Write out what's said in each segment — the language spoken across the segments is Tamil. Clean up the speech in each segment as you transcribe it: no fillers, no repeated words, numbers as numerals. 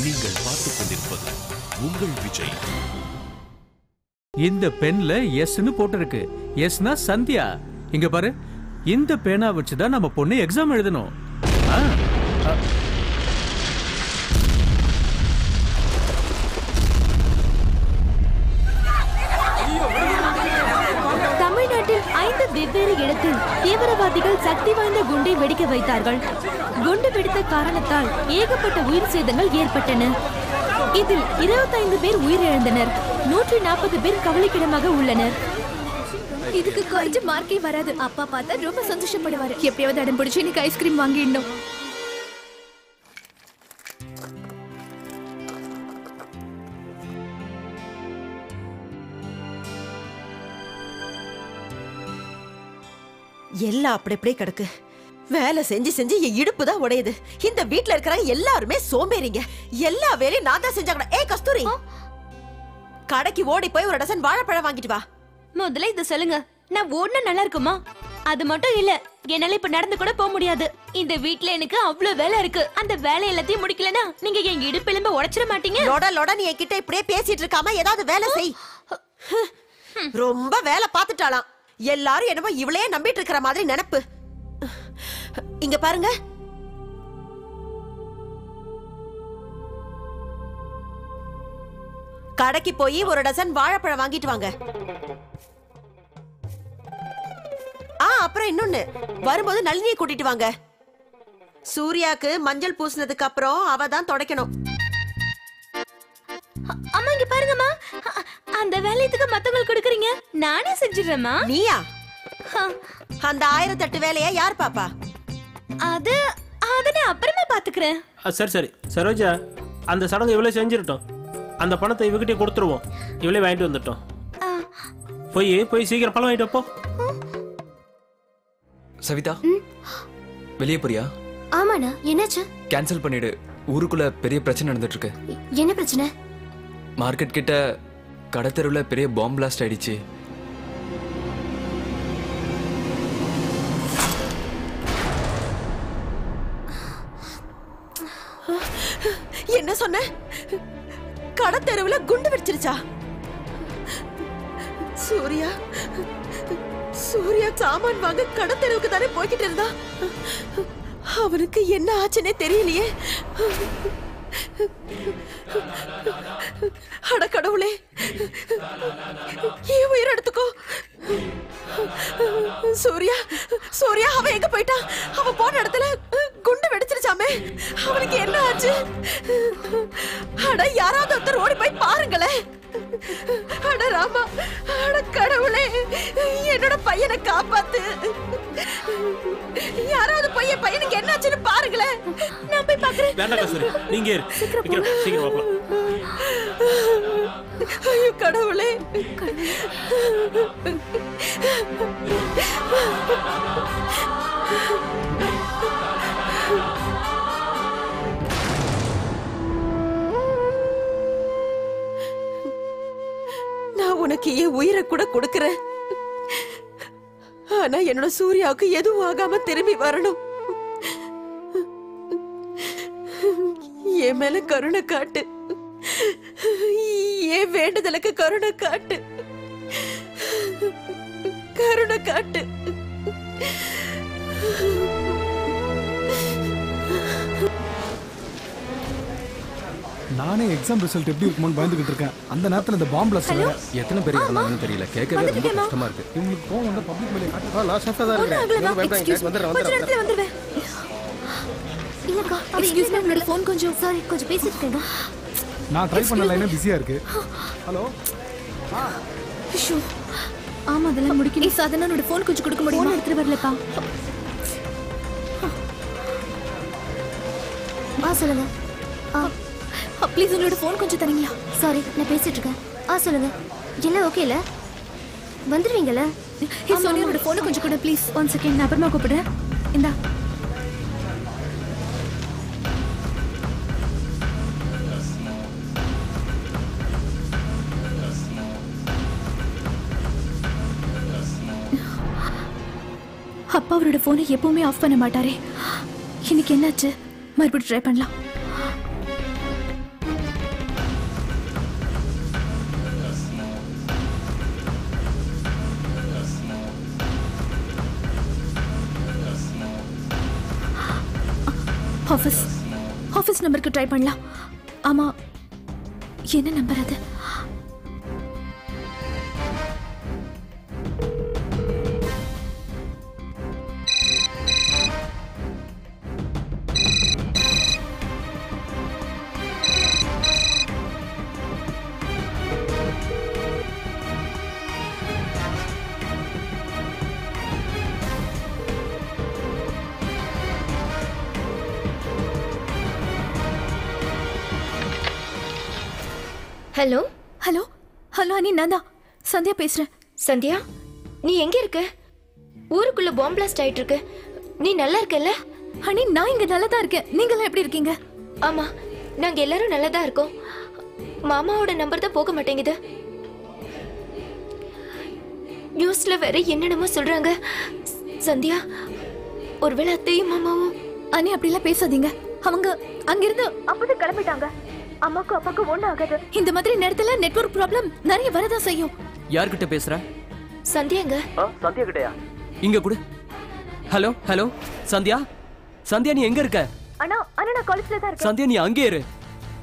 நீங்கள் பார்த்துக் கொண்டிருப்பது உங்கள் விஜய். இந்த பென்ல எஸ்னு போட்டிருக்கு. எஸ்னா சந்தியா. இங்க பாரு, இந்த பேனா வச்சுதான் நம்ம பொண்ணு எக்ஸாம் எழுதணும். தமிழ்நாட்டில் 5 வெவ்வேறு இடத்தில் தீவிரவாதிகள் சக்தி வாய்ந்த குண்டை வெடிக்க வைத்தார்கள். குண்டு வெடித்த காரணத்தால் ஏகப்பட்ட உயிர் சேதங்கள் ஏற்பட்டன. இதில் 25 பேர் உயிரிழந்தனர். 140 பேர் கவலைக்கிடமாக உள்ளனர். இதுக்கு கொஞ்சம் மார்க்கே வராது. அப்பா பார்த்தா ரொம்ப சந்தோஷப்படுவாரு. எப்படியாவது அடம் பிடிச்சு இன்னைக்கு ஐஸ்கிரீம் வாங்கிடணும். எல்லாம் அப்படி அப்படியே கிடக்கு. வேலை செஞ்சு செஞ்சு என் இடுப்பு தான் உடையுது. இந்த வீட்ல இருக்கிற எல்லாருமே சோம்பேறிங்க. எல்லா வேலையும் நான் தான் செஞ்சாங்க. ஏ கஸ்தூரி, கடைக்கு ஓடி போய் ஒரு டசன் வாழைப்பழம் வாங்கிட்டு வா. முதல்ல இத சொல்லுங்க, நான் ஓடுனா நல்லா இருக்குமா? அது மட்டும் இல்ல, என்னால இப்ப நடந்து கூட போக முடியாது. இந்த வீட்ல எனக்கு அவ்வளவு வேலை இருக்கு. அந்த வேலை எல்லாத்தையும் முடிக்கலனா நீங்க என் இடுப்பெலும்ப உடைச்சிட மாட்டீங்க. லொட லொட நீ என்கிட்ட இப்படியே பேசிட்டு இருக்காம ஏதாவது வேலை செய். ரொம்ப வேலை பார்த்துட்டாலாம். எல்லாரும் என்னமோ இவளையே நம்பிட்டு இருக்கிற மாதிரி நினைப்பு. இங்க பாருங்க, கடைக்கு போய் ஒரு டசன் வாழைப்பழம் வாங்கிட்டு வாங்க. அப்புறம் இன்னொன்னு, வரும்போது நளினியை கூட்டிட்டு வாங்க. சூர்யாக்கு மஞ்சள் பூசினதுக்கு அப்புறம் அவ தான் துடைக்கணும். அம்மா இங்க பாருங்கம்மா, அந்த வேலையத்துக்கு மத்தவங்களுக்கு கொடுக்குறீங்க, நானே செஞ்சிடுறேம்மா. நீயா? அந்த 1008 வேலையை யார் பாப்பா? அது நான் அப்புறமா பாத்துக்கிறேன். சரி சரி சரோஜா, அந்த சடங்கு இவளே செஞ்சிருட்டோம். அந்த பணத்தை இவகிட்டே கொடுத்துருவோம். இவளே வாங்கிட்டு வந்துட்டோம். போய் சீக்கிரம் பழம் வாங்கிட்டு போ. சவிதா, வெளியே போறியா? ஆமாண்ணா, என்னாச்சு? கேன்சல் பண்ணிடு. ஊருக்குள்ள பெரிய பிரச்சனை நடந்துட்டு இருக்கு. என்ன பிரச்சனை? மார்க்கெட் கிட்ட கடத்தெருவுல பெரிய பாம்பு பிளாஸ்ட் ஆயிடுச்சு. என்ன சொன்ன? கடத்தெருவுல குண்டு வெடிச்சிருச்சா? சூர்யா சாமான் வாங்க கடத்தெருவுக்கு தானே போய்கிட்டு இருந்தா. அவனுக்கு என்ன ஆச்சுன்னே தெரியலையே. அட கடவுளே, ஏன் உயிர் எடுத்துக்கோ. சூர்யா அவன் எங்க போயிட்டான்? அவன் போன இடத்துல குண்டு வெடிச்சிருச்சாமே. அவனுக்கு என்ன ஆச்சு? அட யாராவது ஒருத்தர் ஓடி போய் பாருங்களேன். அட ராமா, அட கடவுளே, என்னோட பையனை காப்பாத்து. யாராவது பையனுக்கு என்ன ஆச்சுன்னு பாருங்களேன். நான் போய் பாக்குறேன். வேண்டாம் கஸ்தூரி, நீங்க இரு. சீக்கிரம் வாப்பா. ஐயோ கடவுளே. நான் உனக்கு என் உயிரை கூட கொடுக்கிறேன். ஆனா என்னோட சூர்யாவுக்கு எதுவும் ஆகாம திரும்பி வரணும். என் மேல கருணை காட்டு. என் வேண்டுதலுக்கு கருணை காட்டு. கருணை காட்டு. நானே எக்ஸாம் ரிசல்ட் எப்படி இருக்குமோன்னு பயந்துகிட்டு இருக்கேன். அந்த நேரத்துல இந்த பாம்பு பிளாஸ்ட் வேற. எத்தனை பேர் இறந்தாங்கன்னு தெரியல. கேட்கவே ரொம்ப கஷ்டமா இருக்கு. இவங்களுக்கு கோவம் வந்தா பப்ளிக் மேலே காட்டுறா. நான் சேஃபா தான் இருக்கேன். வந்துடுறேன். இல்லக்கா, எக்ஸ்கியூஸ் மீ, உங்களோட ஃபோன் கொஞ்சம் பேசிட்டு இருக்கேன். நான் ட்ரை பண்ண லைனே பிஸியா இருக்கு. ஹலோ. ஆமா, அதெல்லாம் முடிக்கணும். சாதனா, என்னோட ஃபோன் கொஞ்சம் கொடுக்க முடியுமா? எடுத்துட்டு வரலப்பா. சொல்லுங்க. ப்ளீஸ் உங்களோட ஃபோன் கொஞ்சம் தரீங்களா? சாரி, நான் பேசிட்டு இருக்கேன். சொல்லுங்க. எல்லாம் ஓகே இல்ல? வந்துடுவீங்கல்ல? சோனியோட ஃபோனை கொஞ்சம் கூட ப்ளீஸ். 1 செகண்ட், நான் அப்புறமா கூப்பிடுறேன். இந்தா. அப்பா அவரோட போனை எப்பவுமே ஆஃப் பண்ண மாட்டாரே. இன்னைக்கு என்னாச்சு? மறுபடியும் ட்ரை பண்ணலாம். ஆஃபீஸ் நம்பருக்கு ட்ரை பண்ணலாம். ஆமா, என்ன நம்பர் அது? ஹலோ ஹலோ ஹலோ அனி, நான் தான் சந்தியா பேசுறேன். சந்தியா, நீ எங்க இருக்க? ஊருக்குள்ள பாம்பு பிளாஸ்ட் ஆயிட்டு இருக்கு. நீ நல்லா இருக்கல்ல? அனி, நான் இங்க நல்லா தான் இருக்கேன். நீங்களாம் எப்படி இருக்கீங்க? ஆமா, நாங்க எல்லாரும் நல்லா தான் இருக்கோம். மாமாவோட நம்பர் தான் போக மாட்டேங்குது. நியூஸ்ல வேற என்னென்னமோ சொல்றாங்க. சந்தியா, ஒருவேளை அத்தையும் மாமாவும். அனி, அப்படிலாம் பேசாதீங்க. அவங்க அங்கிருந்து அப்பதான் கிளம்பிட்டாங்க. அம்மாக்கும் அப்பாக்கும் ஒண்ணு ஆகாது. இந்த மாதிரி நேரத்துல நெட்வொர்க் ப்ராப்ளம் நிறைய வரதான் செய்யும். யார்கிட்ட பேசுற? சந்தியாங்க. சந்தியா கிட்டயா? இங்க கொடு. ஹலோ ஹலோ சந்தியா, சந்தியா நீ எங்க இருக்க? அண்ணா நான் காலேஜ்ல தான் இருக்கேன். சந்தியா நீ அங்கே இரு,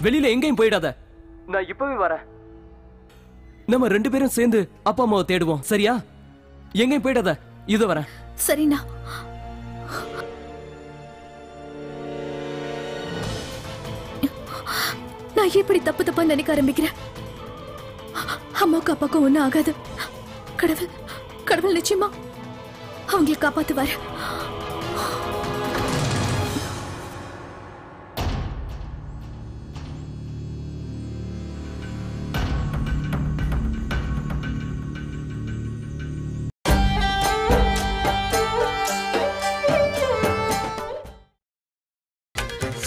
வெளியில எங்கேயும் போயிடாத. நான் இப்பவே வரேன். நம்ம 2 பேரும் சேர்ந்து அப்பா அம்மாவை தேடுவோம், சரியா? எங்கேயும் போயிடாத, இதோ வரேன். சரிண்ணா. நான் எப்படி தப்பா நினைக்க ஆரம்பிக்கிறேன். அம்மாவுக்கு அப்பாவுக்கும் ஒன்றும் ஆகாது. கடவுள் நிச்சயமா அவங்களை காப்பாத்துவாரு.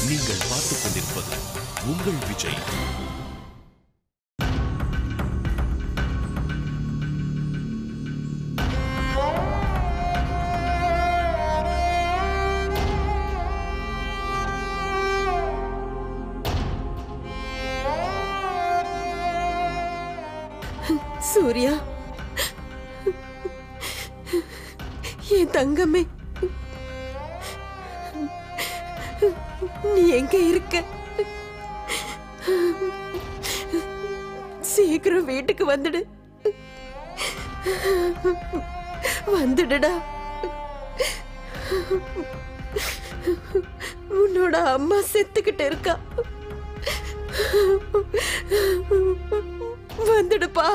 நீங்கள் பார்த்துக் கொண்டிருப்பது உங்கள் விஜய். சூர்யா, என் தங்கமே, நீ எங்க இருக்க? சீக்கிரம் வீட்டுக்கு வந்துடுடா. உன்னோட அம்மா செத்துக்கிட்டு இருக்கா. வந்துடுப்பா.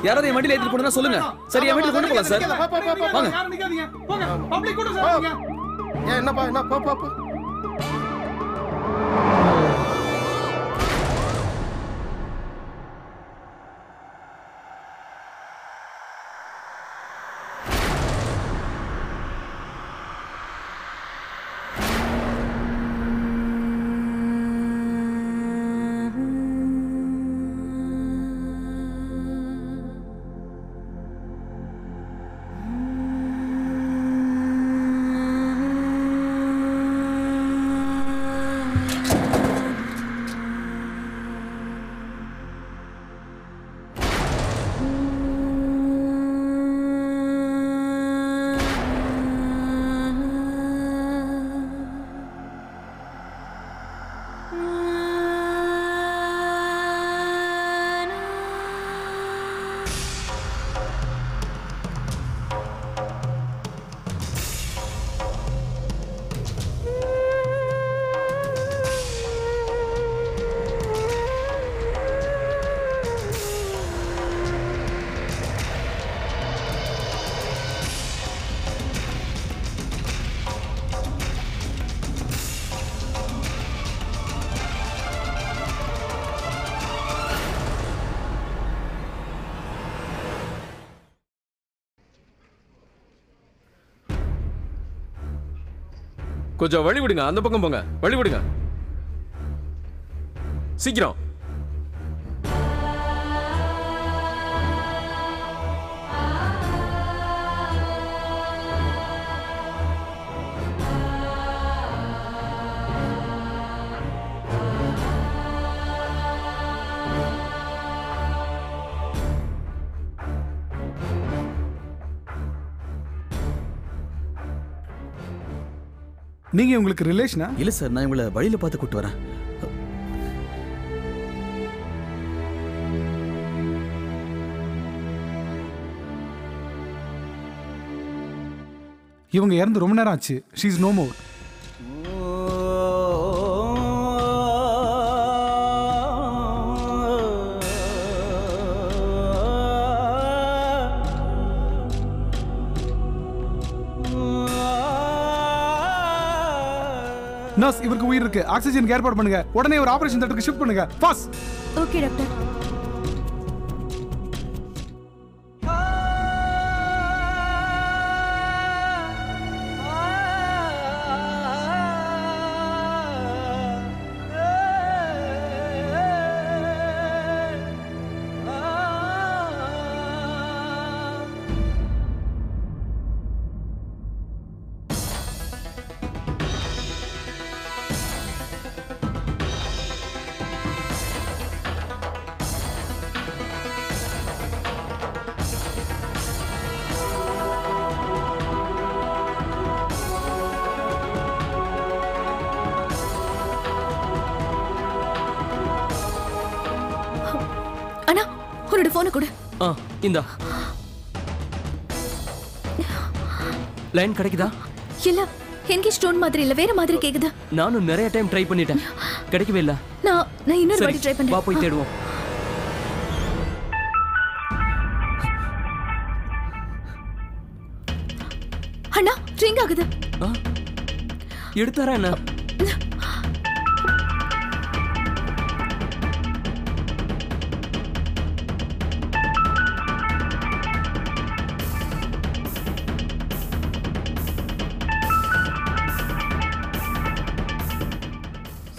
யாராவது என் வண்டியில ஏத்திட்டு போனா சொல்லுங்க. சரி, என் வீட்டுக்கு கொண்டு போலாம் சார். என்னப்பா என்ன பா. கொஞ்சம் வழி விடுங்க, அந்த பக்கம் போங்க, வழி விடுங்க சீக்கிரம். நீங்க உங்களுக்கு ரிலேஷனா? இல்ல சார், நான் இவங்களை வழியில பார்த்து கூட்டு வரேன். இவங்க இறந்து ரொம்ப நேரம் ஆச்சு. She is no more. Nurse, இவருக்கு உயிர் இருக்கு. ஆக்சிஜன் ஏற்பாடு பண்ணுங்க. உடனே ஒரு ஆபரேஷன் தியேட்டருக்கு ஷிஃப்ட் பண்ணுங்க. ஃபாஸ்ட். Okay doctor. அண்ணா, உன்னோட போனை கொடு. இந்தா. லைன் கிடைக்குதா? இல்ல, என்கேஜ் டோன் மாதிரி இல்ல, வேற மாதிரி கேக்குது. நானும் நிறைய டைம் ட்ரை பண்ணிட்டேன், கிடைக்கவே இல்ல. நான் இன்னொரு வாட்டி ட்ரை பண்றேன். வா போய் தேடுவோம். அண்ணா, ரிங் ஆகுது. எடுத்தாரா என்ன?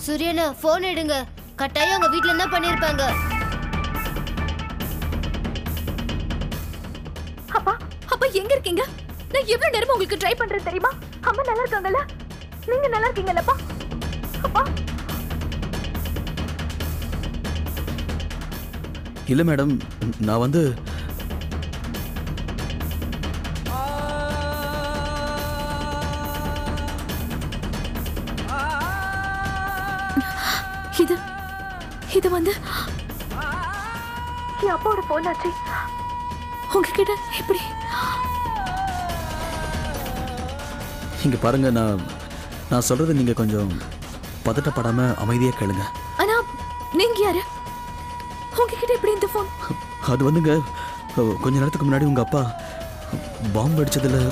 சூரியனா, போன் எடுங்க. கட்டாயம் உங்க வீட்ல என்ன பண்ணிருப்பாங்க. அப்பா, அப்பா எங்க இருக்கீங்க? நான் எவ்வளவு நேரமா உங்களுக்கு ட்ரை பண்றேன் தெரியுமா? அம்மா நல்லா இருக்காங்கல்ல? நீங்க நல்லா இருக்கீங்கல்லப்பா? அப்பா. இல்ல மேடம், நான் வந்து இது வந்து என் அப்பாவோட போன் ஆச்சு. உங்ககிட்ட எப்படி? இங்க பாருங்க, நான் சொல்றது நீங்க கொஞ்சம் பதட்டப்படாம அமைதியா கேளுங்க. ஆனா நீங்க யாரு? உங்ககிட்ட எப்படி இந்த போன்? அது வந்துங்க, கொஞ்ச நேரத்துக்கு முன்னாடி உங்க அப்பா பாம்பு அடிச்சதுல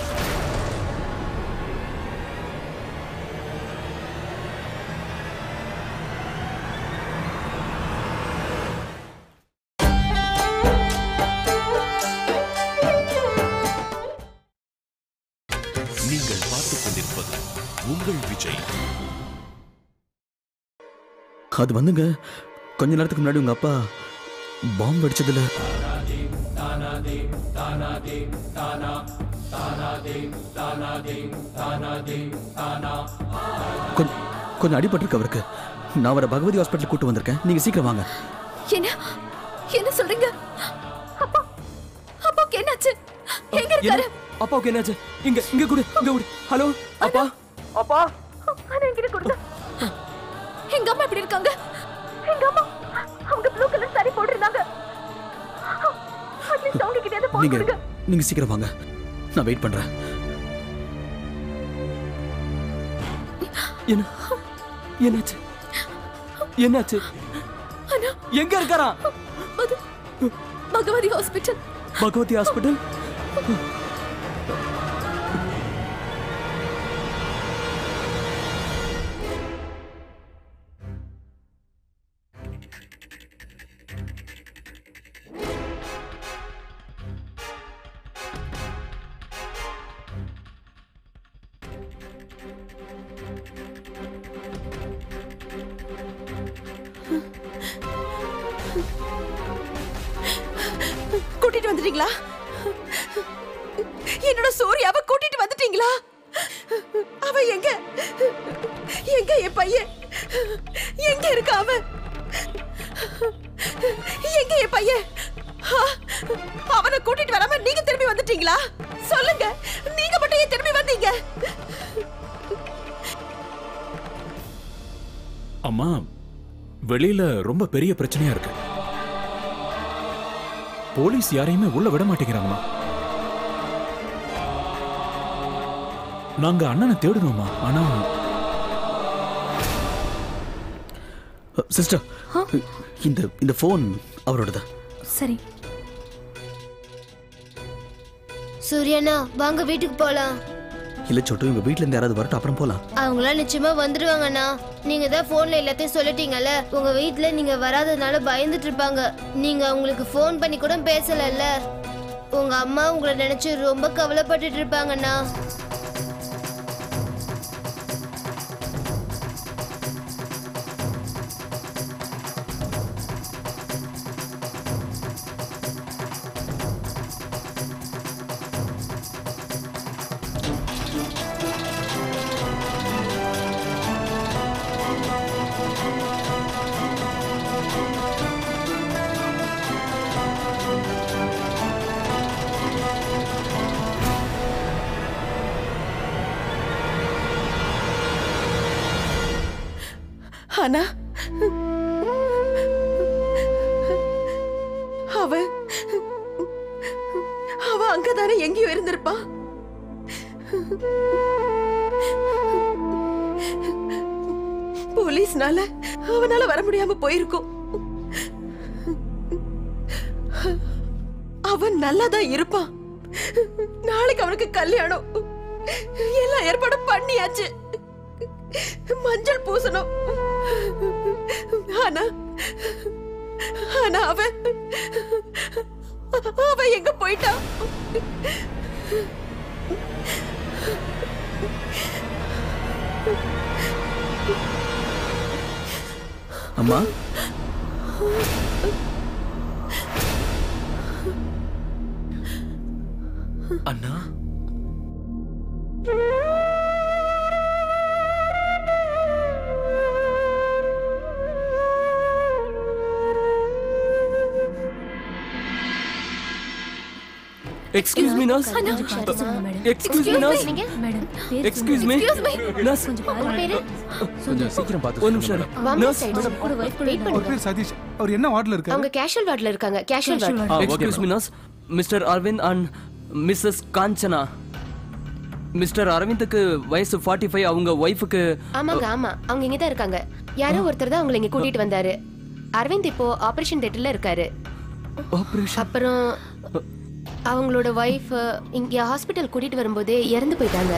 நீங்கள் பார்த்துக் கொண்டிருப்பது உங்கள் விஜய். அது வந்துங்க, கொஞ்ச நேரத்துக்கு முன்னாடி உங்க அப்பா பாம்பு அடிச்சதுல கொஞ்சம் அடிபட்டிருக்கு அவருக்கு. நான் அவரை பகவதி ஹாஸ்பிட்டல் கூட்டு வந்திருக்கேன். நீங்க சீக்கிரம் வாங்க. என்ன சொல்றீங்க? அப்பா, அப்பாவுக்கு என்னாச்சு? எங்க இருக்காரு? அப்பாவுக்கு என்னாச்சு? இங்க குடு, இங்க குடு. ஹலோ அப்பா. அப்பா, அண்ணா என்கிட்ட கொடுங்க. எங்க அம்மா எப்படி இருக்காங்க? எங்க அம்மா அவங்க ப்ளூ கலர் சாரி போட்டுருந்தாங்க. அட்லீஸ்ட் அவங்க கிட்ட போன் கொடுங்க. நீங்க சீக்கிரம் வாங்க, நான் வெயிட் பண்றேன். என்னாச்சு? என்னாச்சு? அண்ணா எங்க இருக்காரா? பகவதி ஹாஸ்பிட்டல். பகவதி ஹாஸ்பிட்டல்? வந்துட்டீங்களா? என்னோட சூர்யாவை கூட்டிட்டு வந்துட்டீங்களா? அவ எங்க எங்க என் பையன் எங்க இருக்க? அவன் எங்க என் பையன்? அவனை கூட்டிட்டு வராம நீங்க திரும்பி வந்துட்டீங்களா? சொல்லுங்க, நீங்க மட்டும் ஏன் திரும்பி வந்தீங்க? அம்மா, வெளியில ரொம்ப பெரிய பிரச்சனையா இருக்கு. போலீஸ் யாரையுமே உள்ள விட மாட்டேங்கிறாங்கம்மா. நாங்க அண்ணனை தேடுறோமா, ஆனா சிஸ்டர், இந்த போன் அவரோடதா? சரி. சூர்யாண்ணா வாங்க வீட்டுக்கு போலாம். இல்ல சொட்டு, உங்க வீட்ல இருந்து யாராவது வரட்டும், அப்புறம் போலாம். அவங்களாம் நிச்சயமா வந்துருவாங்கண்ணா. நீங்க தான் போன்ல எல்லாத்தையும் சொல்லிட்டீங்கல்ல. உங்க வீட்ல நீங்க வராதனால பயந்துட்டு இருப்பாங்க. நீங்க அவங்களுக்கு போன் பண்ணி கூட பேசலல்ல. உங்க அம்மா உங்களை நினைச்சு ரொம்ப கவலைப்பட்டுட்டு இருப்பாங்கண்ணா. ஆனா அவ அங்கதானே எங்கேயோ இருந்திருப்பான். போலீஸ்னால அவனால வர முடியாம போயிருக்கும். அவன் நல்லாதான் இருப்பான். நாளைக்கு அவனுக்கு கல்யாணம். எல்லா ஏற்பாடும் பண்ணியாச்சு. மஞ்சள் பூசணும். ஆனா அவ எங்க போயிட்டா? அம்மா, அண்ணா, excuse me nurse. Excuse me nurse. Excuse me nurse. கொஞ்சம் சீக்கிரம் பார்த்து. ஒரு நிமிஷம் நர்ஸ். அவர் பேர் சதீஷ். அவர் என்ன வார்டுல இருக்காரு? அவங்க கேஷுவல் வார்டுல இருக்காங்க. Casual ward. Excuse me nurse. Mister Aravind and missus Kanchana. Mister அரவிந்துக்கு வயசு 45. அவங்க ஒய்ஃபுக்கு. ஆமாங்க, ஆமா, அவங்க இங்க தான் இருக்காங்க. யாரோ ஒருத்தர் தான் அவங்களை இங்க கூட்டிட்டு வந்தாரு. அரவிந்த் இப்போ ஆபரேஷன் தியேட்டர்ல இருக்காரு. ஆபரேஷன்? அப்புறம் அவங்களோட ஒய்ஃப் இங்க ஹாஸ்பிட்டல் கூட்டிட்டு வரும்போது இறந்து போயிட்டாங்க.